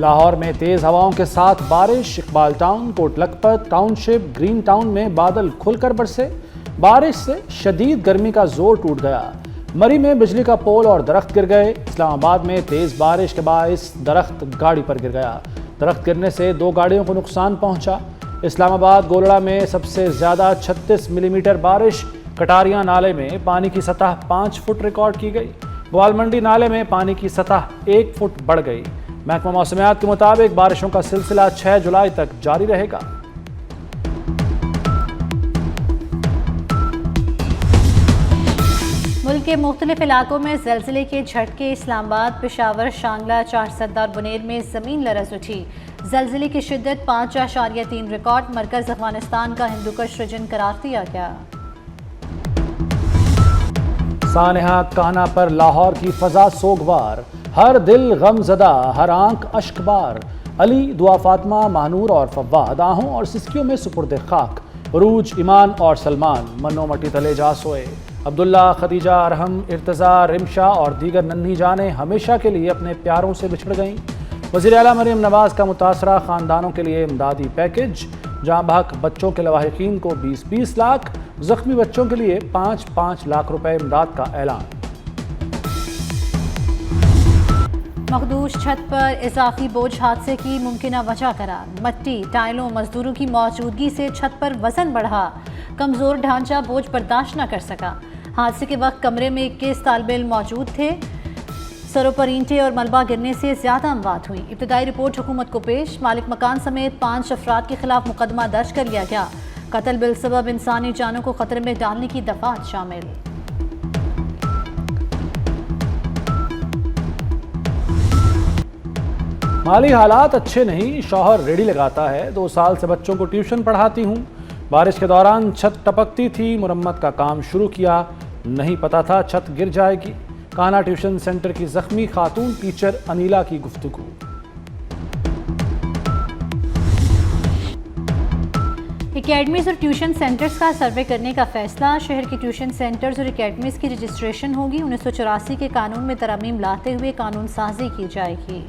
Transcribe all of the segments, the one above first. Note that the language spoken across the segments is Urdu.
لاہور میں تیز ہواؤں کے ساتھ بارش، اقبال ٹاؤن، کوٹ لکھپت ٹاؤن شپ، گرین ٹاؤن میں بادل کھل کر برسے، بارش سے شدید گرمی کا زور ٹوٹ گیا۔ مری میں بجلی کا پول اور درخت گر گئے۔ اسلام آباد میں تیز بارش کے باعث درخت گاڑی پر گر گیا، درخت گرنے سے 2 گاڑیوں کو نقصان پہنچا۔ اسلام آباد گولڑا میں سب سے زیادہ 36 ملی میٹر بارش، کٹاریاں نالے میں پانی کی سطح 5 فٹ ریکارڈ کی گئی، بوال منڈی نالے میں پانی کی سطح 1 فٹ بڑھ گئی۔ محکمہ موسمیات کے مطابق بارشوں کا سلسلہ 6 جولائی تک جاری رہے گا۔ ملک کے مختلف علاقوں میں زلزلے کے جھٹکے، اسلام آباد، پشاور، شانگلہ، چارسدہ اور بنیر میں زمین لرز اٹھی۔ زلزلے کی شدت 5.3 ریکارڈ، مرکز افغانستان کا ہندوکش ریجن قرار دیا گیا۔ سانحہ کانا پر لاہور کی فضا سوگوار، ہر دل غم زدہ، ہر آنکھ اشک بار۔ علی، دعا فاطمہ، مہنور اور فواد آہوں اور سسکیوں میں سپرد خاک۔ عروج، ایمان اور سلمان منو مٹی تلے جا سوئے۔ عبداللہ، خدیجہ، ارحم، ارتضیٰ، رمشا اور دیگر ننھی جانیں ہمیشہ کے لیے اپنے پیاروں سے بچھڑ گئیں۔ وزیر اعلیٰ مریم نواز کا متاثرہ خاندانوں کے لیے امدادی پیکج، جاں بحق بچوں کے لواحقین کو 20 لاکھ، زخمی بچوں کے لیے 5 لاکھ روپے امداد کا اعلان۔ مخدوش چھت پر اضافی بوجھ حادثے کی ممکنہ وجہ قرار، مٹی، ٹائلوں، مزدوروں کی موجودگی سے چھت پر وزن بڑھا، کمزور ڈھانچہ بوجھ برداشت نہ کر سکا۔ حادثے کے وقت کمرے میں 21 طالب علم موجود تھے۔ سروں پر اینٹیں اور ملبہ گرنے سے زیادہ اموات ہوئیں۔ ابتدائی رپورٹ حکومت کو پیش، مالک مکان سمیت 5 افراد کے خلاف مقدمہ درج کر لیا گیا۔ قتل بالسبب انسانی جانوں کو خطرے میں ڈالنے کی دفعات شامل۔ مالی حالات اچھے نہیں، شوہر ریڑھی لگاتا ہے، 2 سال سے بچوں کو ٹیوشن پڑھاتی ہوں، بارش کے دوران چھت ٹپکتی تھی، مرمت کا کام شروع کیا، نہیں پتا تھا چھت گر جائے گی۔ کانا ٹیوشن سینٹر کی زخمی خاتون ٹیچر انیلا کی گفتگو۔ اکیڈمیز اور ٹیوشن سینٹرز کا سروے کرنے کا فیصلہ، شہر کے ٹیوشن سینٹرز اور اکیڈمیز کی رجسٹریشن ہوگی۔ 1984 کے قانون میں ترامیم لاتے ہوئے قانون سازی کی جائے گی۔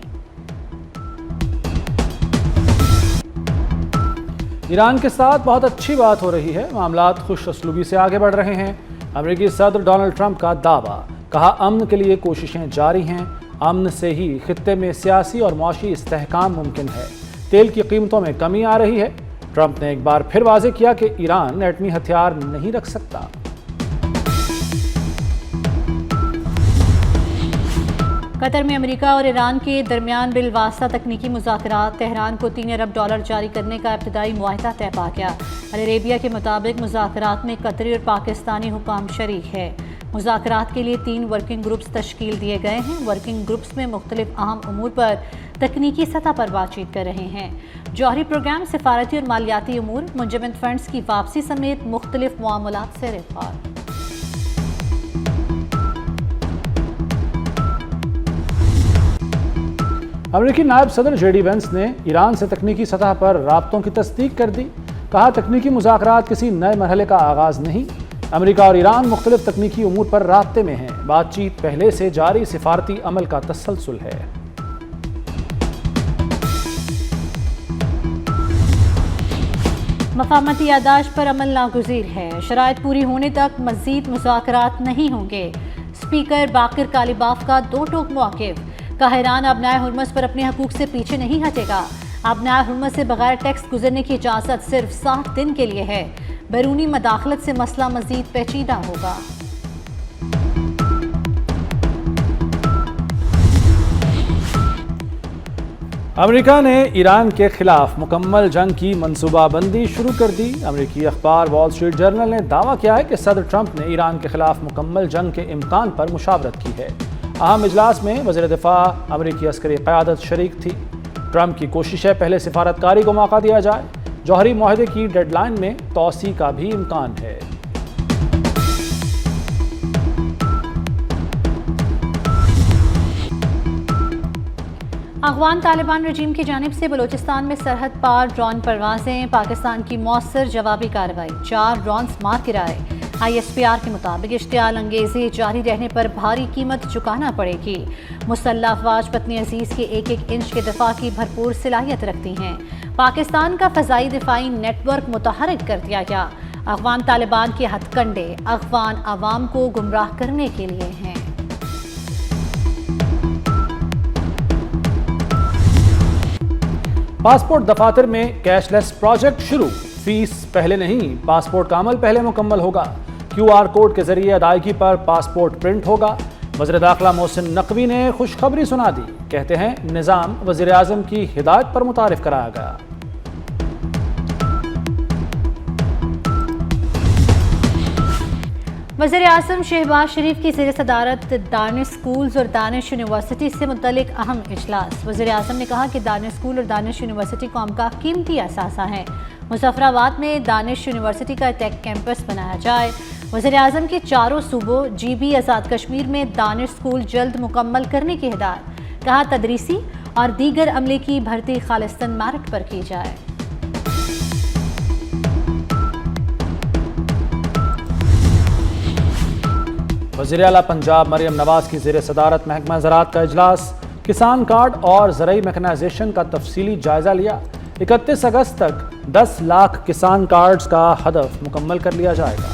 ایران کے ساتھ بہت اچھی بات ہو رہی ہے، معاملات خوش اسلوبی سے آگے بڑھ رہے ہیں۔ امریکی صدر ڈونلڈ ٹرمپ کا دعویٰ، کہا امن کے لیے کوششیں جاری ہیں، امن سے ہی خطے میں سیاسی اور معاشی استحکام ممکن ہے۔ تیل کی قیمتوں میں کمی آ رہی ہے۔ ٹرمپ نے ایک بار پھر واضح کیا کہ ایران ایٹمی ہتھیار نہیں رکھ سکتا۔ قطر میں امریکہ اور ایران کے درمیان بالواسطہ تکنیکی مذاکرات، تہران کو $3 ارب جاری کرنے کا ابتدائی معاہدہ طے پا گیا۔ العربیہ کے مطابق مذاکرات میں قطری اور پاکستانی حکام شریک ہے۔ مذاکرات کے لیے 3 ورکنگ گروپس تشکیل دیے گئے ہیں۔ ورکنگ گروپس میں مختلف اہم امور پر تکنیکی سطح پر بات چیت کر رہے ہیں۔ جوہری پروگرام، سفارتی اور مالیاتی امور، منجمد فنڈز کی واپسی سمیت مختلف معاملات سے رفاق۔ امریکی نائب صدر جے ڈی وینس نے ایران سے تکنیکی سطح پر رابطوں کی تصدیق کر دی، کہا تکنیکی مذاکرات کسی نئے مرحلے کا آغاز نہیں، امریکہ اور ایران مختلف تکنیکی امور پر رابطے میں ہیں، بات چیت پہلے سے جاری سفارتی عمل کا تسلسل ہے۔ مفاہمتی یادداشت پر عمل ناگزیر ہے، شرائط پوری ہونے تک مزید مذاکرات نہیں ہوں گے۔ اسپیکر باقر کالیباف کا 2 ٹوک موقف، قاہران ابنائے ہرمز پر اپنے حقوق سے پیچھے نہیں ہٹے گا۔ ابنائے ہرمز سے بغیر ٹیکس گزرنے کی اجازت صرف 7 دن کے لیے ہے۔ بیرونی مداخلت سے مسئلہ مزید پیچیدہ ہوگا۔ امریکہ نے ایران کے خلاف مکمل جنگ کی منصوبہ بندی شروع کر دی۔ امریکی اخبار وال اسٹریٹ جرنل نے دعویٰ کیا ہے کہ صدر ٹرمپ نے ایران کے خلاف مکمل جنگ کے امکان پر مشاورت کی ہے۔ اہم اجلاس میں وزیر دفاع امریکی عسکری قیادت شریک تھی۔ ٹرمپ کی کوشش ہے پہلے سفارتکاری کو موقع دیا جائے، جوہری معاہدے کی ڈیڈ لائن میں توسیع کا بھی امکان ہے۔ افغان طالبان رجیم کی جانب سے بلوچستان میں سرحد پار ڈرون پروازیں، پاکستان کی مؤثر جوابی کارروائی، 4 ڈرونز مار گرائے۔ ISPR کے مطابق اشتعال انگیزی جاری رہنے پر بھاری قیمت چکانا پڑے گی۔ مسلح افواج پتنی عزیز کے ایک ایک انچ کے دفاع کی بھرپور صلاحیت رکھتی ہیں۔ پاکستان کا فضائی دفاعی نیٹ ورک متحرک کر دیا گیا۔ افغان طالبان کے ہتھ کنڈے افغان عوام کو گمراہ کرنے کے لیے ہیں۔ پاسپورٹ دفاتر میں کیش لیس پروجیکٹ شروع، فیس پہلے نہیں، پاسپورٹ کا عمل پہلے مکمل ہوگا۔ QR کوڈ کے ذریعے ادائیگی پر پاسپورٹ پرنٹ ہوگا۔ وزیر داخلہ محسن نقوی نے خوشخبری سنا دی، کہتے ہیں نظام وزیر اعظم کی ہدایت پر متعارف کرایا گیا۔ وزیر اعظم شہباز شریف کی زیر صدارت دانش سکولز اور دانش یونیورسٹی سے متعلق اہم اجلاس۔ وزیر اعظم نے کہا کہ دانش سکول اور دانش یونیورسٹی قوم کا قیمتی اثاثہ ہیں۔ مظفر آباد میں دانش یونیورسٹی کا ٹیک کیمپس بنایا جائے۔ وزیر اعظم کی چاروں صوبوں GB آزاد کشمیر میں دانش سکول جلد مکمل کرنے کی ہدایت۔ کہا تدریسی اور دیگر عملے کی بھرتی خالصتاً میرٹ پر کی جائے۔ وزیر اعلیٰ پنجاب مریم نواز کی زیر صدارت محکمہ زراعت کا اجلاس، کسان کارڈ اور زرعی میکنائزیشن کا تفصیلی جائزہ لیا۔ 31 اگست تک 10 لاکھ کسان کارڈز کا ہدف مکمل کر لیا جائے گا۔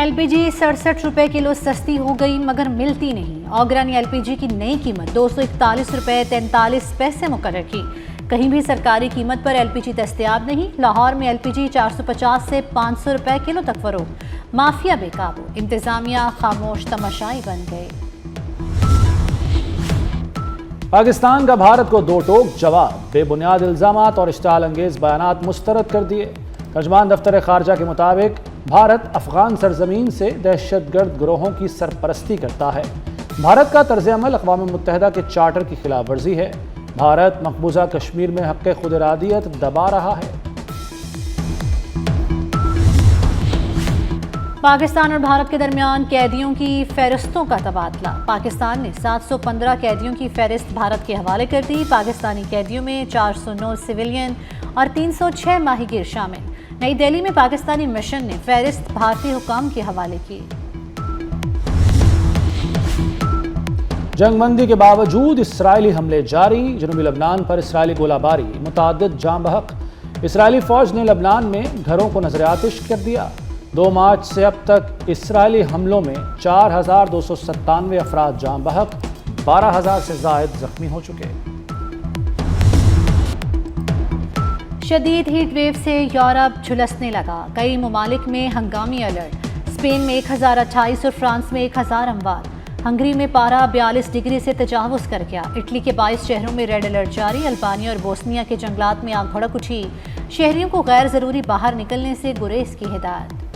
LPG 67 روپے کلو سستی ہو گئی مگر ملتی نہیں۔ اوگرا نے LPG کی نئی قیمت 241 روپے 43 پیسے مقرر کی۔ کہیں بھی سرکاری قیمت پر LPG دستیاب نہیں۔ لاہور میں LPG 450 سے 500 روپے کلو تک فروخت۔ مافیا بے قابو، انتظامیہ خاموش تماشائی بن گئی۔ پاکستان کا بھارت کو دو ٹوک جواب، بے بنیاد الزامات اور اشتعال انگیز بیانات مسترد کر دیے۔ ترجمان دفتر خارجہ کے مطابق بھارت افغان سرزمین سے دہشت گرد گروہوں کی سرپرستی کرتا ہے۔ بھارت کا طرز عمل اقوام متحدہ کے چارٹر کی خلاف ورزی ہے۔ بھارت مقبوضہ کشمیر میں حق خود ارادیت دبا رہا ہے۔ پاکستان اور بھارت کے درمیان قیدیوں کی فہرستوں کا تبادلہ۔ پاکستان نے 715 قیدیوں کی فہرست بھارت کے حوالے کر دی۔ پاکستانی قیدیوں میں 409 سویلین اور 306 ماہی گیر شامل۔ نئی دہلی میں پاکستانی مشن نے فہرست بھارتی حکام کے حوالے کی۔ جنگ بندی کے باوجود اسرائیلی حملے جاری، جنوبی لبنان پر اسرائیلی گولہ باری، متعدد جاں بحق۔ اسرائیلی فوج نے لبنان میں گھروں کو نذر آتش کر دیا۔ 2 مارچ سے اب تک اسرائیلی حملوں میں 4297 افراد جاں بحق، 12000 سے زائد زخمی ہو چکے۔ شدید ہیٹ ویو سے یورپ جھلسنے لگا، کئی ممالک میں ہنگامی الرٹ۔ اسپین میں 1028 اور فرانس میں 1000 اموات۔ ہنگری میں پارہ 42 ڈگری سے تجاوز کر گیا۔ اٹلی کے 22 شہروں میں ریڈ الرٹ جاری۔ البانیہ اور بوسنیا کے جنگلات میں آگ بھڑک اٹھی۔ شہریوں کو غیر ضروری باہر نکلنے سے گریز کی ہدایت۔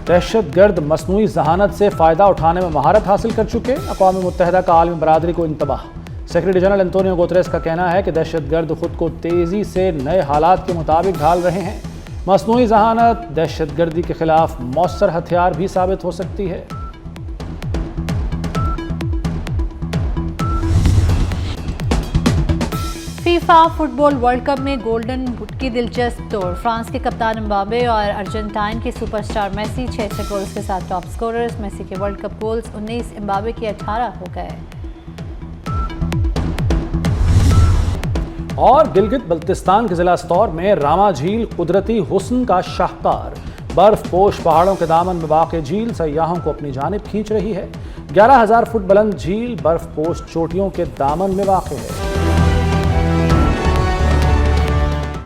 دہشت گرد مصنوعی ذہانت سے فائدہ اٹھانے میں مہارت حاصل کر چکے، اقوام متحدہ کا عالمی برادری کو انتباہ۔ سیکرٹری جنرل انتونیو گوتریس کا کہنا ہے کہ دہشت گرد خود کو تیزی سے نئے حالات کے مطابق ڈھال رہے ہیں۔ مصنوعی ذہانت دہشت گردی کے خلاف مؤثر ہتھیار بھی ثابت ہو سکتی ہے۔ فیفا فٹ بال ورلڈ کپ میں گولڈن بوٹ کی دلچسپ دوڑ۔ فرانس کے کپتان امبابے اور ارجنٹائن کے سپر سٹار میسی 6 گولز کے ساتھ ٹاپ سکوررز۔ میسی کے ورلڈ کپ گولز 19، امبابے کے 18 ہو گئے۔ اور گلگت بلتستان کے ضلع استور میں راما جھیل قدرتی حسن کا شاہکار، برف پوش پہاڑوں کے دامن میں واقع جھیل سیاحوں کو اپنی جانب کھینچ رہی ہے۔ 11000 فٹ بلند جھیل برف پوش چوٹیوں کے دامن میں واقع ہے۔